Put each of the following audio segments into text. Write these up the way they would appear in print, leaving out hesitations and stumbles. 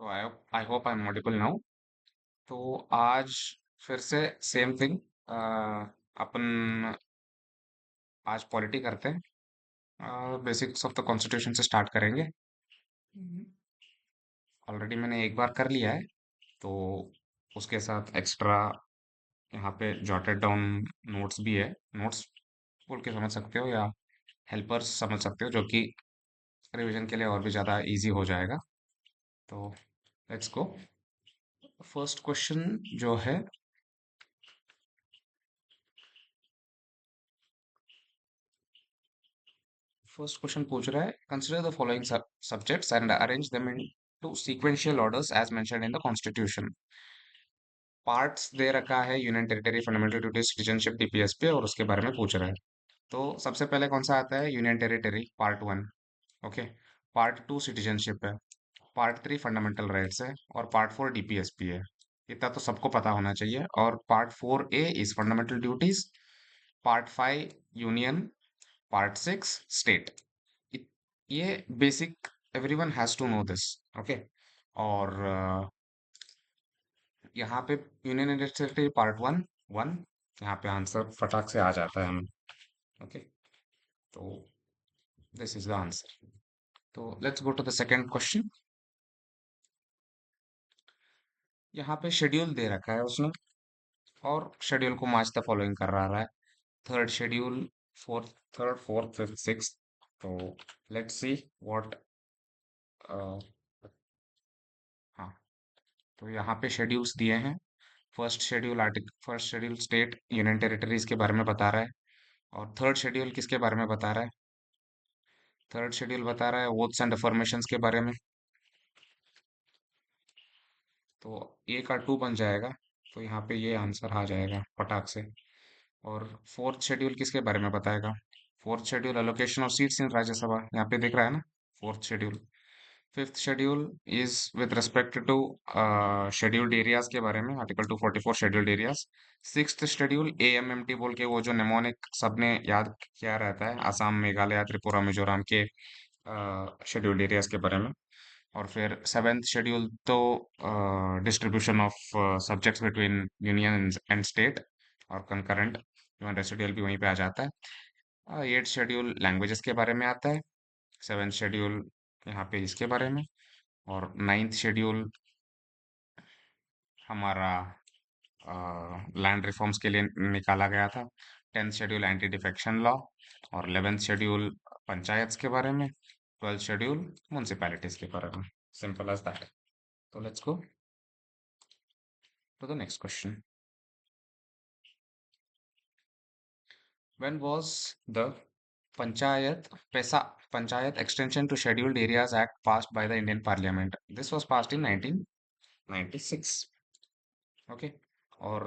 तो I hope I am audible now. तो आज फिर से सेम थिंग, अपन आज पॉलिटी करते हैं। बेसिक्स ऑफ द कॉन्स्टिट्यूशन से स्टार्ट करेंगे। ऑलरेडी मैंने एक बार कर लिया है, तो उसके साथ एक्स्ट्रा यहाँ पे जॉटेड डाउन नोट्स भी है। नोट्स बोल के समझ सकते हो या हेल्पर्स समझ सकते हो, जो कि रिवीजन के लिए और भी ज़्यादा इजी हो जाएगा। तो लेट्स गो। फर्स्ट क्वेश्चन जो है, फर्स्ट क्वेश्चन पूछ रहा है, consider the following subjects and arrange them into sequential orders as mentioned in the constitution. Parts दे रखा है, union territory, fundamental duties, citizenship, DPSP, और उसके बारे में पूछ रहा है। तो सबसे पहले कौन सा आता है? Union territory part one. Okay. Part two citizenship है। पार्ट थ्री फंडामेंटल राइट्स है। और पार्ट फोर डीपीएसपी है। इतना तो सबको पता होना चाहिए। और part four A is fundamental duties. Part five union. Part six state. ये basic, everyone has to know this. Okay. और यहाँ पे union territory part one one, यहाँ पे आंसर फटाक से आ जाता है हमें। ओके। तो दिस इज द आंसर। तो let's go to the second question. यहाँ पे शेड्यूल दे रखा है उसने, और शेड्यूल को मैच द फॉलोइंग कर रहा है। Third schedule, fourth, third, fourth, fifth, six. तो लेट्स सी व्हाट। हाँ, तो यहाँ पे शेड्यूल्स दिए हैं। First schedule state union territories के बारे में बता रहा है। और थर्ड शेड्यूल किसके बारे में बता रहा है? थर्ड शेड्यूल बता रहा है वोट्स एंड अफर्मेशंस के बारे में। तो ए का टू बन जाएगा। तो यहाँ पे ये आंसर आ जाएगा फटाक से। और फोर्थ शेड्यूल किसके बारे में बताएगा? Fourth schedule allocation of seats in Rajya Sabha, यहाँ पे दिख रहा है ना, fourth schedule. Fifth schedule is with respect to scheduled areas के बारे में, article 244 scheduled areas. Sixth schedule AMMT बोल के, वो जो नेमोनिक सबने याद किया रहता है, असम, मेघालय, त्रिपुरा, मिजोरम के शेड्यूल्ड एरियाज के बारे में। और फिर सेवेंथ शेड्यूल तो distribution of subjects between union and state, और कंकरेंट ह्यूमन रेसिडुअल भी वहीं पे आ जाता है। एट शेड्यूल लैंग्वेजेस के बारे में आता है। सेवेंथ शेड्यूल यहाँ पे इसके बारे में। और नाइन्थ शेड्यूल हमारा लैंड रिफॉर्म्स के लिए निकाला गया था। Tenth schedule anti defection law. और 11th शेड्यूल पंचायत के बारे में। 12th शेड्यूल म्यूनसिपैलिटीज के बारे में। Simple as that. तो let's go to the next question. When was the Panchayat Pesa Panchayat Extension to Scheduled Areas Act passed by the Indian Parliament? This was passed in 1996. Okay. और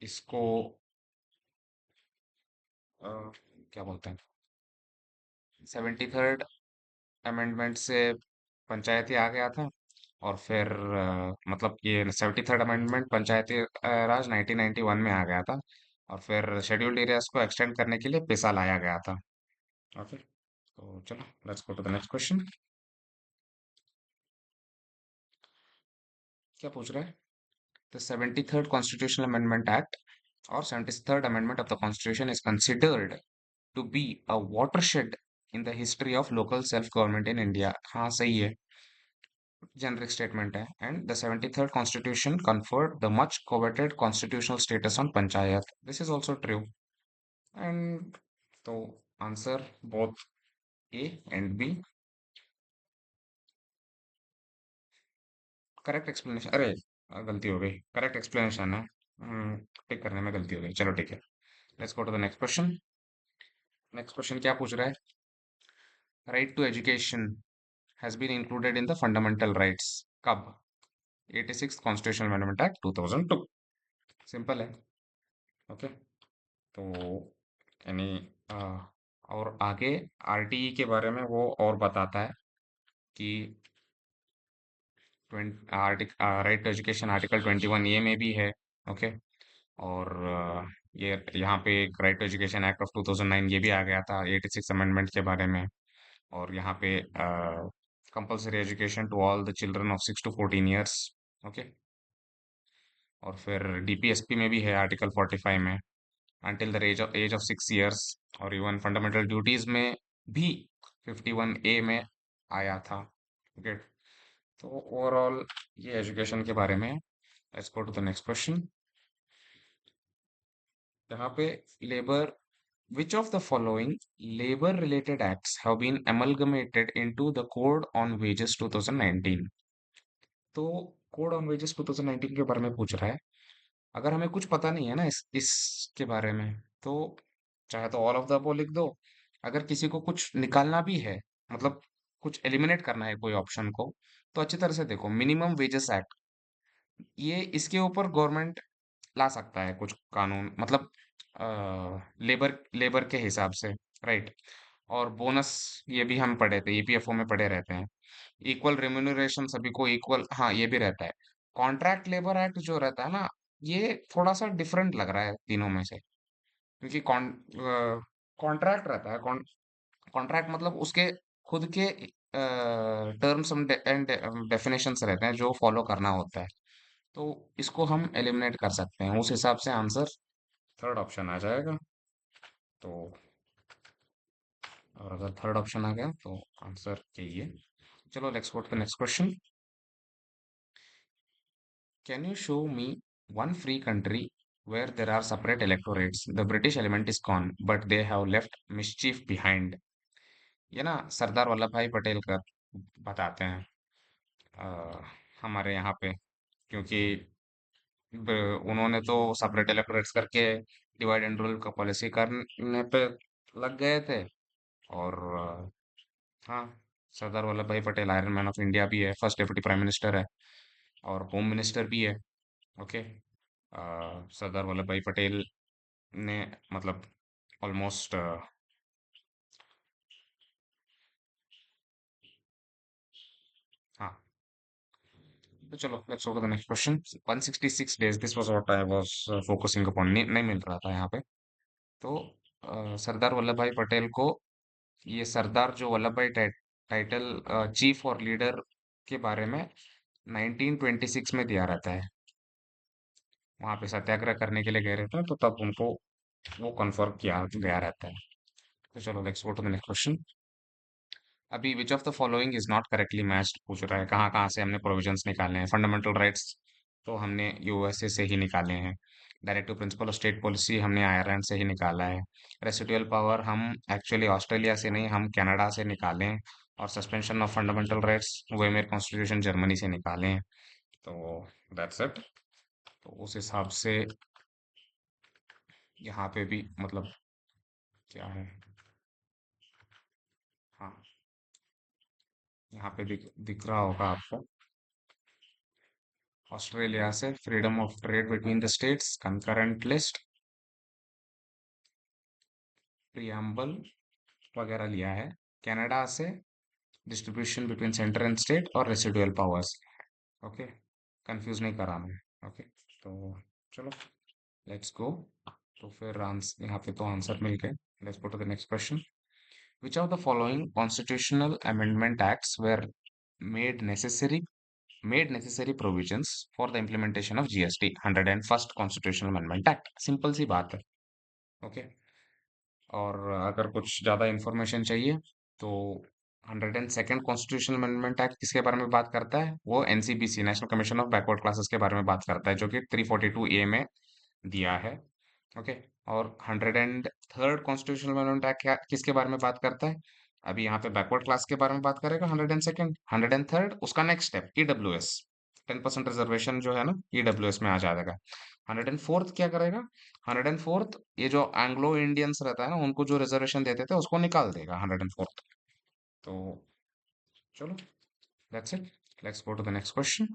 इसको क्या बोलते हैं, 73rd amendment से पंचायती आ गया था। और फिर मतलब ये 73rd अमेंडमेंट पंचायती राज 1991 में आ गया था। और फिर शेड्यूल्ड एरियाज को एक्सटेंड करने के लिए पैसा लाया गया था। ओके। तो चलो let's go to the next question. क्या पूछ रहा है? The 73rd constitutional amendment act और 73rd amendment of the constitution is considered to be a watershed in the history of local self government in India. हाँ, सही है, generic statement है। And the 73rd constitution conferred the much coveted constitutional status on panchayat. This is also true. And तो answer both A and B. Correct explanation, अरे गलती हो गई, correct explanation है। टिक करने में गलती हो गई, चलो ठीक है। Let's go to the next question. Next question क्या पूछ रहा है? Right to education has been included in the fundamental rights. कब? 86th constitutional amendment act 2002। Simple है। ओके। तो यानी और आगे आरटीई के बारे में वो और बताता है कि right to education article 21A में भी है। ओके। और ये यहाँ पे एक right to education act of 2009 ये भी आ गया था 86 अमेंडमेंट के बारे में। और यहाँ पे compulsory education to all the children of 6 to 14 years। ओके। और फिर डीपीएसपी में भी है आर्टिकल 45 में, until the age of 6 years। और इवन फंडामेंटल ड्यूटीज में भी 51A में आया था। ओके। तो ओवरऑल ये एजुकेशन के बारे में है। Let's go to the next question. यहाँ पे labour, which of the following labor related acts have been amalgamated into the Code on Wages 2019? तो कोड ऑन वेजेस 2019 के बारे में पूछ रहा है। अगर हमें कुछ पता नहीं है ना इसके बारे में, तो चाहे तो ऑल ऑफ द अबव लिख दो। अगर किसी को कुछ निकालना भी है, मतलब कुछ एलिमिनेट करना है कोई ऑप्शन को, तो अच्छी तरह से देखो, मिनिमम वेजेस एक्ट, ये इसके ऊपर गवर्नमेंट ला सकता है कुछ कानून, मतलब लेबर लेबर के हिसाब से, राइट। और बोनस, ये भी हम पढ़े थे, ईपीएफओ में पढ़े रहते हैं। इक्वल रेम्यूनरेशन, सभी को इक्वल, हाँ ये भी रहता है। कॉन्ट्रैक्ट लेबर एक्ट जो रहता है ना, ये थोड़ा सा डिफरेंट लग रहा है तीनों में से, क्योंकि कॉन्ट्रैक्ट रहता है, कॉन्ट्रैक्ट मतलब उसके खुद के टर्म्स एंड डेफिनेशंस रहते हैं जो फॉलो करना होता है। तो इसको हम एलिमिनेट कर सकते हैं, उस हिसाब से आंसर थर्ड ऑप्शन आ जाएगा। तो और अगर थर्ड ऑप्शन आ गया तो आंसर यही है। चलो let's go to the next question. Can you show me one free country where there are separate electorates? The British element is gone, but they have left mischief behind। ये ना सरदार वल्लभ भाई पटेल का बताते हैं हमारे यहाँ पे, क्योंकि उन्होंने तो सेपरेट इलेक्टोरेट्स करके डिवाइड एंड रूल का पॉलिसी करने पे लग गए थे। और हाँ, सरदार वल्लभ भाई Patel iron man of India भी है, फर्स्ट डेप्यूटी प्राइम मिनिस्टर है, और होम मिनिस्टर भी है। ओके। सरदार वल्लभ भाई पटेल ने मतलब ऑलमोस्ट, हाँ। तो चलो let's go to the next question. 166 days, this was what I was focusing upon, नहीं मिल रहा था यहाँ पे। तो सरदार वल्लभ भाई पटेल को, ये सरदार जो वल्लभ भाई टाइटल चीफ और लीडर के बारे में 1926 में दिया रहता है। वहां पे सत्याग्रह करने के लिए गए रहते हैं, तो तब उनको वो कन्फर्म किया गया रहता है। तो चलो let's go to the next question. अभी which of the following is not correctly matched पूछ रहा है, कहाँ कहाँ से हमने प्रोविजंस निकाले हैं। फंडामेंटल राइट्स तो हमने यूएसए से ही निकाले हैं। Directive principle of state policy हमने आयरलैंड से ही निकाला है। रेसिडुअल पावर हम एक्चुअली ऑस्ट्रेलिया से नहीं, हम कनाडा से निकाले हैं। और suspension of fundamental rights Weimar constitution Germany से निकाले हैं। तो दैट्स इट। तो उस हिसाब से यहाँ पे भी मतलब क्या है, हाँ, यहाँ पे दिख रहा होगा आपको, ऑस्ट्रेलिया से freedom of trade between the states, concurrent list, preamble वगैरह लिया है। कनाडा से distribution between centre and state और रेसिडुअल पावर्स। ओके, कंफ्यूज नहीं कराना है। ओके। तो चलो लेट्स गो। तो फिर आंसर, यहाँ पे तो आंसर मिल गए। Let's go to the next question. Which of the following constitutional amendment acts were made necessary made necessary provisions for the implementation of GST? 101st Constitutional Amendment Act, simple सी बात है। Okay. और अगर कुछ ज्यादा information चाहिए तो 102nd constitutional amendment act किसके बारे में बात करता है? वो NCBC, national commission of backward classes के बारे में बात करता है, जो कि 342A में दिया है। ओके। और 103rd कॉन्स्टिट्यूशनल अमेंडमेंट एक्ट किसके बारे में बात करता है? अभी यहाँ पे बैकवर्ड क्लास के बारे में बात करेगा 102nd, 103rd उसका नेक्स्ट स्टेप ईडब्ल्यूएस, 10% रिजर्वेशन जो है ना, ईडब्ल्यूएस में आ जाएगा। 104th क्या करेगा? 104th ये जो एंग्लो इंडियंस रहता है ना, उनको जो रिजर्वेशन देते थे उसको निकाल देगा 104th। तो चलो that's it. Let's go to the next question.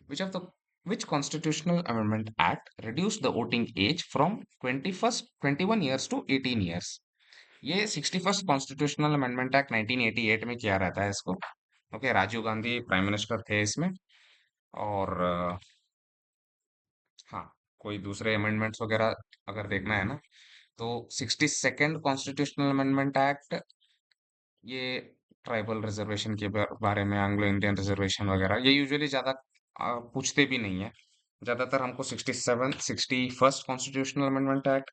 Which of the which constitutional amendment act reduced the voting age from 21 years to 18 years? ये 61st कॉन्स्टिट्यूशनल अमेंडमेंट एक्ट 1988 में किया रहता है इसको। Okay, Rajiv Gandhi prime minister थे इसमें। और हाँ, कोई दूसरे अमेंडमेंट्स वगैरह अगर देखना है ना, तो 62nd कॉन्स्टिट्यूशनल अमेंडमेंट एक्ट, ये ट्राइबल रिजर्वेशन के बारे में, एंग्लो इंडियन रिजर्वेशन वगैरह, ये यूजुअली ज्यादा पूछते भी नहीं है। ज्यादातर हमको 67, 61st कॉन्स्टिट्यूशनल अमेंडमेंट एक्ट,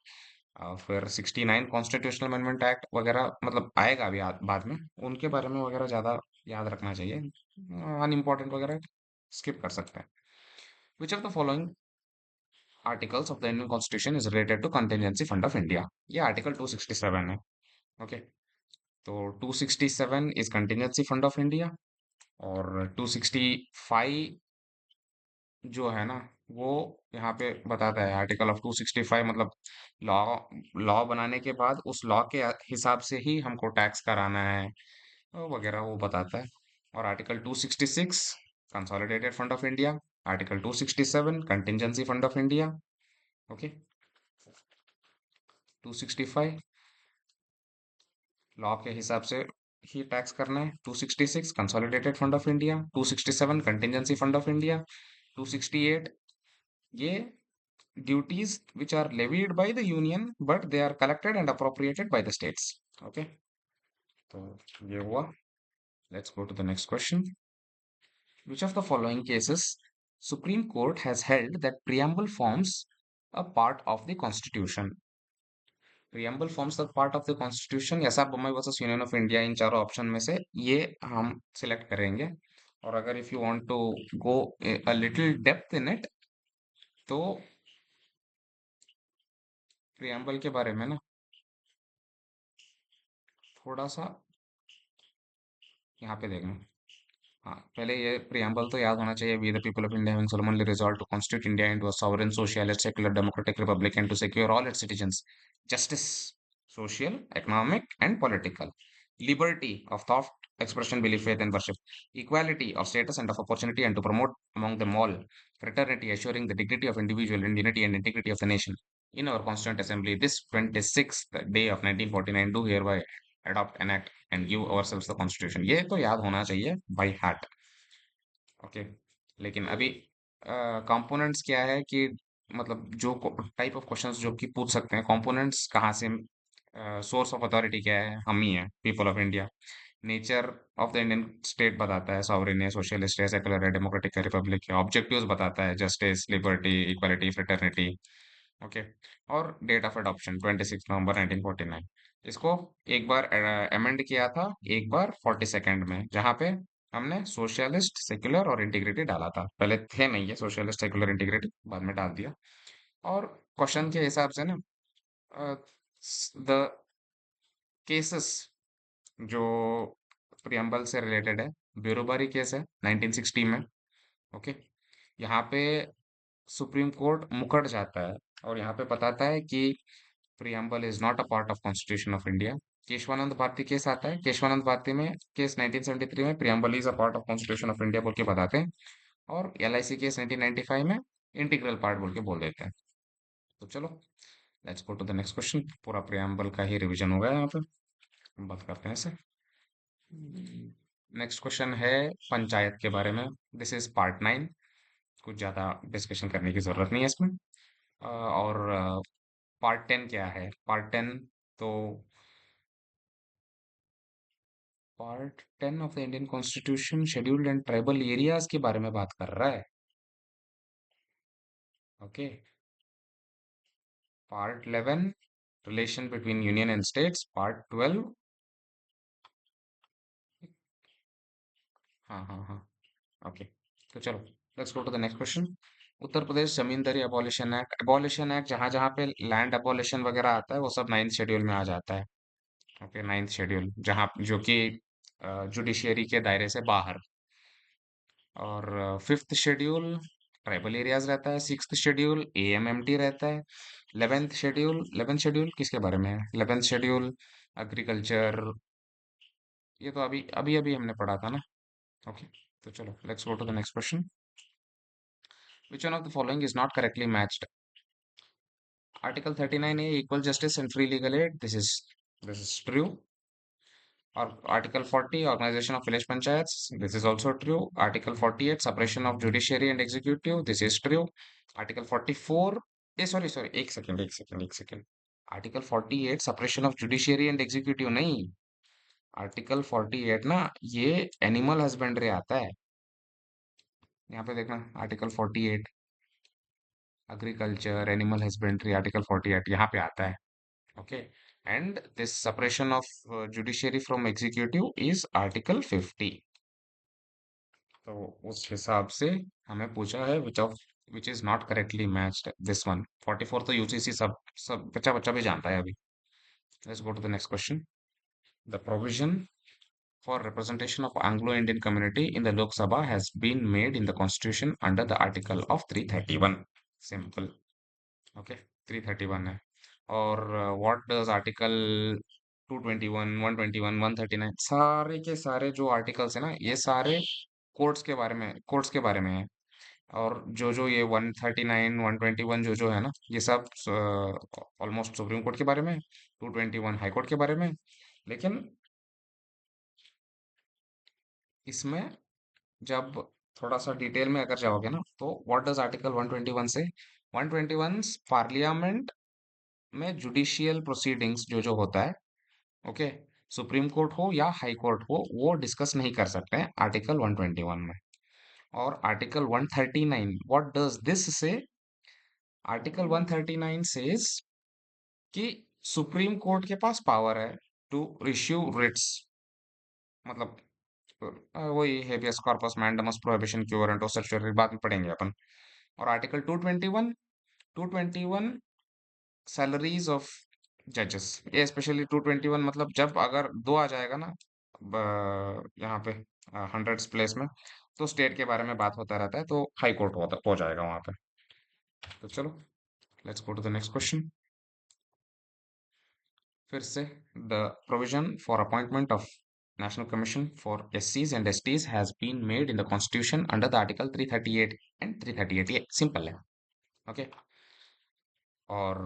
फिर 69 कॉन्स्टिट्यूशनल अमेंडमेंट एक्ट वगैरह, मतलब आएगा अभी बाद में, उनके बारे में वगैरह ज्यादा याद रखना चाहिए। अनइम्पोर्टेंट वगैरह स्किप कर सकते हैं। Which of the following articles of the Indian constitution is related to contingency fund of India? ये आर्टिकल 267 है। ओके, तो 267 is contingency fund of India, और 265 जो है ना, वो यहाँ पे बताता है, आर्टिकल ऑफ 265 मतलब लॉ लॉ बनाने के बाद उस लॉ के हिसाब से ही हमको टैक्स कराना है वगैरह, वो बताता है। और article 266 consolidated fund of India, article 267 contingency fund of India. Okay, 265 law के हिसाब से ही टैक्स करना है, 266 consolidated fund of India, 267 contingency fund of India, 268 ये duties which are levied by the union but they are collected and appropriated by the states. Okay, तो ये हुआ। Let's go to the next question. Which of the following cases Supreme Court has held that preamble forms a part of the constitution? Preamble forms the part of the constitution, ऐसा Bombay versus union of India, इन चारों option में से ये हम select करेंगे। और अगर if you want to go a little depth in it, तो प्रियम्बल के बारे में ना थोड़ा सा यहाँ पे देखना। हाँ, पहले ये प्रियम्बल तो याद होना चाहिए। We the people of India having solemnly resolved to constitute India into a sovereign, socialist, secular, democratic republic and to secure all its citizens justice, social, economic and political, liberty of thought, expression, belief, faith and worship, equality of status and of opportunity, and to promote among them all fraternity, assuring the dignity of individual and unity and integrity of the nation. In our Constituent Assembly, this 26th day of 1949, do hereby adopt, enact and give ourselves the Constitution. ये तो याद होना चाहिए by heart. Okay, लेकिन अभी components क्या है कि मतलब जो टाइप ऑफ क्वेश्चंस जो कि पूछ सकते हैं, कंपोनेंट्स कहाँ से, सोर्स ऑफ अथॉरिटी क्या है, हम ही हैं, people of India. Nature of the Indian state बताता है, सॉवरेन है, सोशलिस्ट है, सेकुलर है, डेमोक्रेटिक है, रिपब्लिक है। ऑब्जेक्टिव्स बताता है, justice, liberty, equality, fraternity. Okay, और डेट ऑफ अडॉप्शन 26 नवंबर 1949। इसको एक बार अमेंड किया था, एक बार 42nd में, जहाँ पे हमने सोशलिस्ट, सेक्युलर और इंटीग्रिटी डाला था। पहले थे नहीं ये सोशलिस्ट, सेक्युलर, इंटीग्रिटी, बाद में डाल दिया। और क्वेश्चन के हिसाब से ना, द केसेस जो प्रियम्बल से रिलेटेड है, बेरोबारी केस है 1960 में। ओके, यहाँ पे सुप्रीम कोर्ट मुकर जाता है और यहाँ पे बताता है कि preamble is not a part of constitution of India. Keshavananda Bharati case आता है, केशवानंद भारती में केस 1973 में preamble is a part of constitution of India बोल के बताते हैं। और एलआईसी केस 1995 में इंटीग्रल पार्ट बोल के बोल देते हैं। तो चलो, let's go to the next question. पूरा प्रियम्बल का ही रिवीजन हो गया यहाँ पे, हम बात करते हैं इसे। नेक्स्ट क्वेश्चन है पंचायत के बारे में। This is part 9। कुछ ज्यादा डिस्कशन करने की जरूरत नहीं है इसमें। और पार्ट 10 क्या है? पार्ट 10, तो part 10 of the Indian constitution scheduled and tribal areas के बारे में बात कर रहा है। Okay, part 11 relation between union and states, part 12। हाँ हाँ हाँ, ओके, तो चलो, let's go to the next question. Uttar Pradesh zamindari abolition act जहां जहां पे लैंड अबॉलिशन वगैरह आता है, वो सब 9th शेड्यूल में आ जाता है। ओके, 9th शेड्यूल जहां जो कि जुडिशियरी के दायरे से बाहर। और 5th शेड्यूल ट्राइबल एरियाज रहता है, 6th शेड्यूल एएमएमटी रहता है, 11th शेड्यूल किसके बारे में है? 11th schedule agriculture. ये तो अभी अभी अभी हमने पढ़ा था ना। ओके, तो चलो, let's go to the next question. Which one of the following is not correctly matched? Article 39A equal justice and free legal aid, this is true. और article 40 organisation of village panchayat, this is also true. Article 48 separation of judiciary and executive, this is true. Article 44, uh sorry sorry, एक second. Article 48 separation of judiciary and executive नहीं, article 48 ना, ये animal husbandry आता है। यहाँ पे देखना, article 48 agriculture animal husbandry, article 48 यहाँ पे आता है। Okay, and this separation of judiciary from executive is article 50। तो उस हिसाब से हमें पूछा है which is not correctly matched this one. 44 तो यूसीसी सब सब बच्चा बच्चा भी जानता है अभी। Let's go to the next question. The provision for representation of Anglo-Indian community in the Lok Sabha has been made in the Constitution under the article of 331. Simple. Okay, 331 है। और what does article 221, 121, 139 सारे के सारे जो articles है ना, ये सारे कोर्ट्स के बारे में है। और जो जो ये 139, 121 जो जो है ना, ये सब ऑलमोस्ट सुप्रीम कोर्ट के बारे में है। 221 हाई कोर्ट के बारे में है। लेकिन इसमें जब थोड़ा सा डिटेल में अगर जाओगे ना, तो व्हाट डज आर्टिकल 121 से, 121 पार्लियामेंट में जुडिशियल प्रोसीडिंग्स जो जो होता है, ओके, सुप्रीम कोर्ट हो या हाई कोर्ट हो, वो डिस्कस नहीं कर सकते हैं आर्टिकल 121 में। और आर्टिकल 139 व्हाट डज दिस से, आर्टिकल 139 सेज कि सुप्रीम कोर्ट के पास पावर है टू इश्यू रिट्स, मतलब वही habeas corpus, mandamus, prohibition, Q warrant और सर्चुरी बाद में पढ़ेंगे अपन। और आर्टिकल 221, 221 सैलरीज ऑफ जजेस, ये स्पेशली 221 मतलब जब अगर दो आ जाएगा ना यहाँ पे हंड्रेड्स प्लेस में, तो स्टेट के बारे में बात होता रहता है, तो हाई कोर्ट होता हो जाएगा वहां पे। तो चलो, let's go to the next question. फिर से, the provision for appointment of national commission for एससीज and STs has been made in the constitution under the article 338 and 338, ये सिंपल है। ओके, और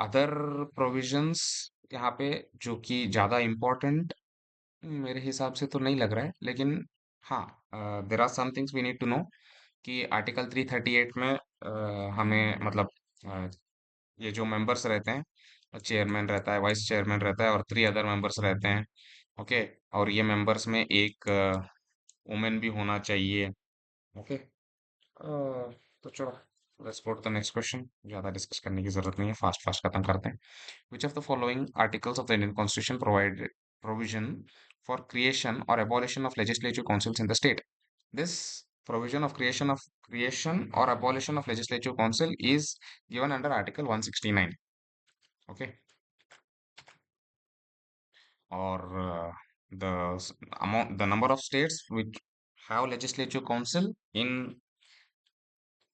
अदर प्रोविजंस यहाँ पे जो कि ज्यादा इम्पोर्टेंट मेरे हिसाब से तो नहीं लग रहा है, लेकिन हाँ, there are some things we need to know कि आर्टिकल 338 में हमें मतलब अ, ये जो मेंबर्स रहते हैं, चेयरमैन रहता है, वाइस चेयरमैन रहता है और 3 अदर मेंबर्स रहते हैं। ओके, और ये मेंबर्स में एक वुमेन भी होना चाहिए। ओके, तो चलो, let's go to the next question. ज्यादा डिस्कस करने की जरूरत नहीं है, फास्ट फास्ट खत्म करते हैं। Which of the following articles of the Indian Constitution provide provision for creation or abolition of legislative councils in the state? This provision of creation or abolition of legislative council is given under Article 169. Okay, or the number of states which have legislative council in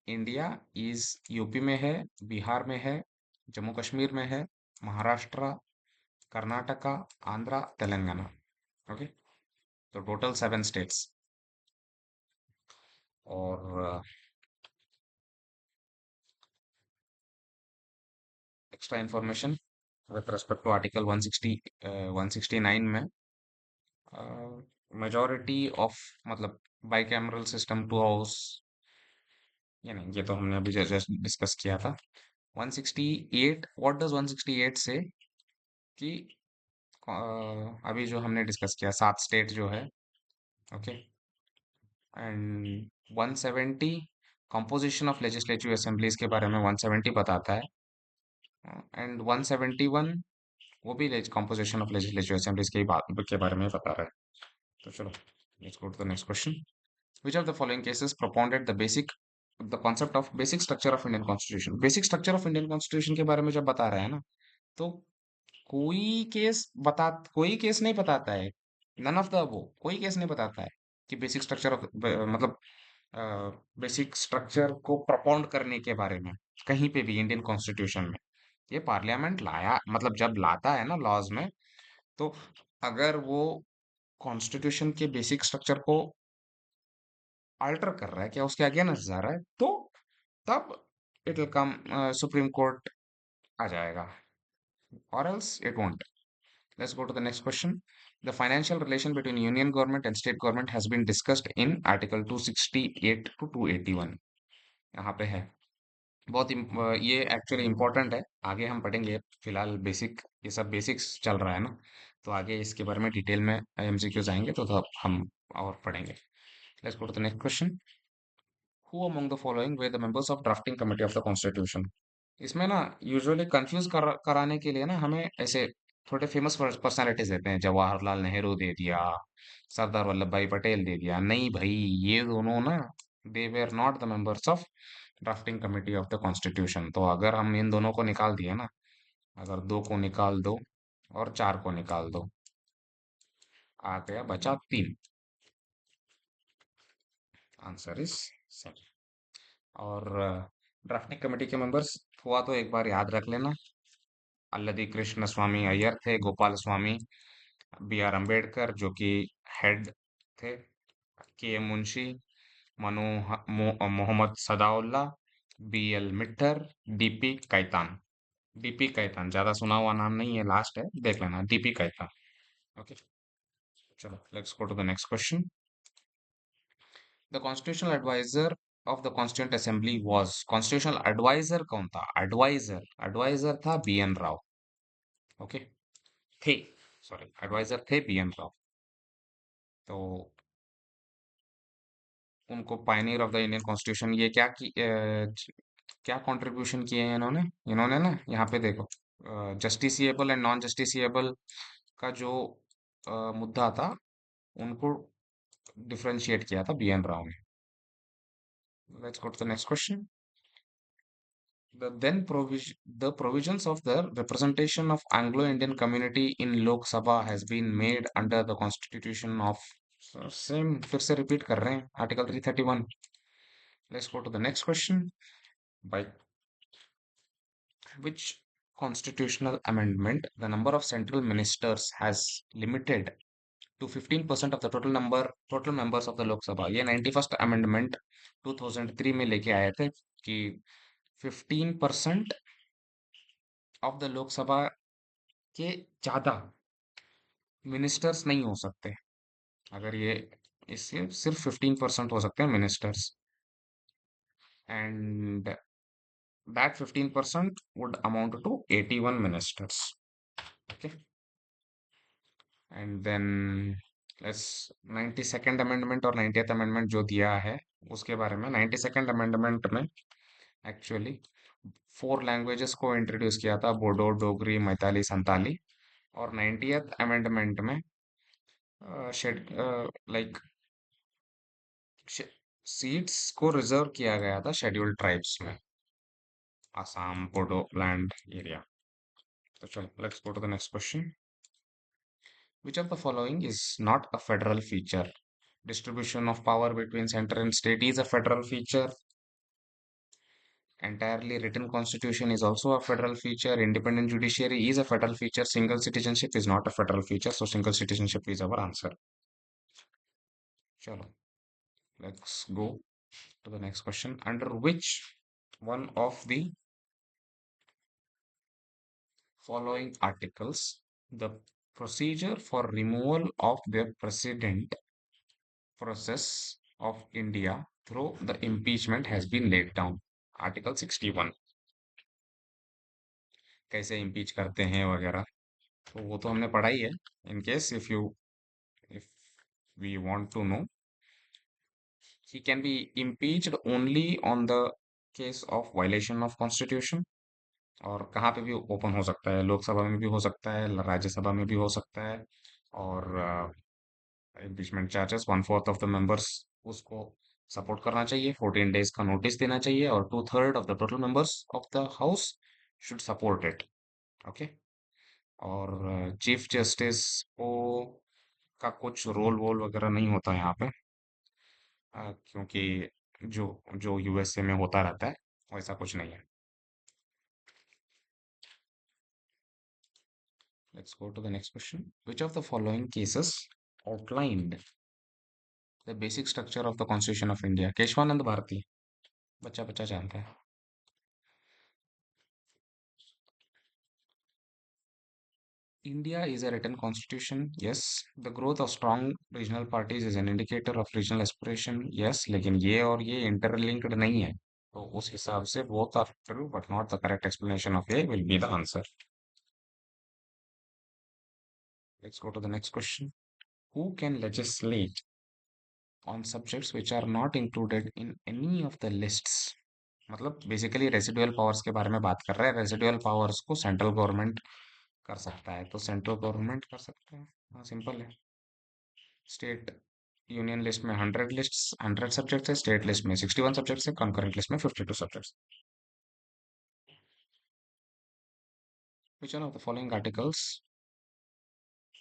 India is, UP में है, बिहार में है, जम्मू कश्मीर में है, Maharashtra, Karnataka, Andhra, Telangana. Okay, तो total 7 states. और extra information with respect to article 160, 169 में majority of, मतलब बाइकैमरल सिस्टम, 2 हाउस, ये नहीं, ये तो हमने अभी जस्ट डिस्कस किया था। 168, व्हाट डज 168 से कि अभी जो हमने डिस्कस किया 7 स्टेट जो है, okay, and 170 composition of legislative assemblies के बारे में 170 बताता है, एंड 171 वो भी कंपोजिशन ऑफ लेजिस्लेटिव असेंबलीज के बात के बारे में बता रहा है। तो चलो, let's go to the next question. Which of the following cases propound the concept of basic structure of Indian constitution? Basic structure of Indian constitution के बारे में जब बता रहा है ना, तो कोई केस नहीं बताता है, नन ऑफ द वो कोई केस नहीं बताता है कि बेसिक स्ट्रक्चर ऑफ, मतलब बेसिक स्ट्रक्चर को प्रपोंड करने के बारे में कहीं पे भी इंडियन कॉन्स्टिट्यूशन में। ये पार्लियामेंट लाया, मतलब जब लाता है ना लॉज में, तो अगर वो कॉन्स्टिट्यूशन के बेसिक स्ट्रक्चर को अल्टर कर रहा है, क्या उसके अगेंस्ट जा रहा है, तो तब it will come, supreme court आ जाएगा, और else it won't. Let's go to the next question. The financial relation between union government and state government has been discussed in Article 268 to 281. यहाँ पे है, ये एक्चुअली इंपॉर्टेंट है, आगे हम पढ़ेंगे। फिलहाल बेसिक, ये सब बेसिक्स चल रहा है ना, तो आगे इसके बारे में डिटेल में एमसीक्यूज आएंगे तो हम और पढ़ेंगे। Let's go to the next question. Who among the following were the members of drafting committee of the constitution. इसमें ना यूजुअली कंफ्यूज कराने के लिए ना हमें ऐसे थोड़े फेमस पर्सनालिटीज देते हैं। जवाहरलाल नेहरू दे दिया, सरदार वल्लभ भाई पटेल दे दिया। नहीं भाई, ये दोनों ना they were not the members of drafting committee of the constitution. तो अगर हम इन दोनों को निकाल दिए ना, अगर दो को निकाल दो और चार को निकाल दो, आ गया बचा तीन। Answer is seven. और ड्राफ्टिंग कमेटी के मेंबर्स हुआ तो एक बार याद रख लेना। अल्लदी कृष्ण स्वामी अय्यर थे, गोपाल स्वामी, बी आर अम्बेडकर जो कि हेड थे, K M Munshi, Mohammad Sadaulla, B L Mitter, DP Khaitan. DP Khaitan ज्यादा सुना हुआ नाम नहीं है, लास्ट है, देख लेना, डीपी कैतान। ओके, चलो let's go to the next question. The constitutional adviser of the constituent assembly was. Constitutional adviser कौन था? एडवाइजर, एडवाइजर था बी एन राव। ओके, थे, सॉरी, एडवाइजर थे बी एन राव। तो उनको pioneer of the Indian constitution, ये क्या कंट्रीब्यूशन किए हैं इन्होंने? इन्होंने ना यहाँ पे देखो, जस्टिसिएबल एंड नॉन जस्टिसिएबल का जो मुद्दा था, उनको डिफरेंशिएट किया था बीएन राव ने। Let's go to the next question. The provisions of the representation of Anglo-Indian community in Lok Sabha has been made under the Constitution of, same फिर से रिपीट कर रहे हैं, article 331। Let's go to the next question. By which constitutional amendment the number of central ministers has limited to 15% of the total members of the Lok Sabha? ये 91st amendment 2003 में लेके आए थे कि 15% ऑफ द लोकसभा के ज्यादा ministers नहीं हो सकते। अगर ये, इससे सिर्फ 15% हो सकते हैं ministers, and that 15% would amount to 81 ministers. Okay, and then let's, 92nd amendment और 90th अमेंडमेंट जो दिया है उसके बारे में। 92nd अमेंडमेंट में एक्चुअली 4 लैंग्वेजेस को इंट्रोड्यूस किया था, बोडो, डोगरी, मैताली, संताली। और 90th अमेंडमेंट में शेड लाइक सीट्स को रिजर्व किया गया था शेड्यूल्ड ट्राइब्स में, असम, बोडो लैंड एरिया। तो चलो let's go to the next question. Which of the following is not a federal feature? Distribution of power between center and state is a federal feature. Entirely written constitution is also a federal feature. Independent judiciary is a federal feature. Single citizenship is not a federal feature, so single citizenship is our answer. Chalo, let's go to the next question. Under which one of the following articles the procedure for removal of the president process of India through the impeachment has been laid down? Article 61, कैसे impeach करते हैं वगैरह, तो वो तो हमने पढ़ा ही है। In case if we want to know, he can be impeached only on the case of violation of constitution। और कहाँ पे भी ओपन हो सकता है, लोकसभा में भी हो सकता है, राज्यसभा में भी हो सकता है। और impeachment charges 1/4 of the members उसको सपोर्ट करना चाहिए, 14 डेज का नोटिस देना चाहिए, और 2/3 of the total members of the house should support it. Okay, और चीफ जस्टिस को का कुछ रोल वोल वगैरह नहीं होता यहाँ पे, क्योंकि जो जो यूएसए में होता रहता है वैसा कुछ नहीं है। Let's go to the next question. Which of the following cases outlined the basic structure of the Constitution of India? Keshavananda Bharti, बच्चा बच्चा जानता है। India is a written constitution. Yes. The growth of strong regional parties is an indicator of regional aspiration. Yes. लेकिन ये और ये interlinked नहीं है, तो उस हिसाब से both are true, but not the correct explanation of A will be the answer. Let's go to the next question. Who can legislate on subjects which are not included in any of the lists? मतलब basically residual powers के बारे में बात कर रहे हैं। Residual powers को central government कर सकता है, तो सेंट्रल गवर्नमेंट कर सकता है। हाँ, सिंपल है। स्टेट यूनियन लिस्ट में 100 सब्जेक्ट्स है, स्टेट लिस्ट में 61 सब्जेक्ट्स है, कंकरेंट लिस्ट में 52 subjects. Which one of the following articles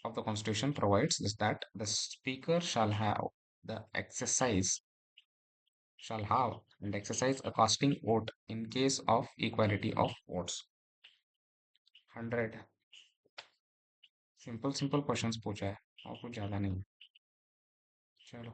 of the Constitution provides is that the Speaker shall have and exercise a casting vote in case of equality of votes? 100 simple simple questions पूछा है और कुछ ज़्यादा नहीं। चलो।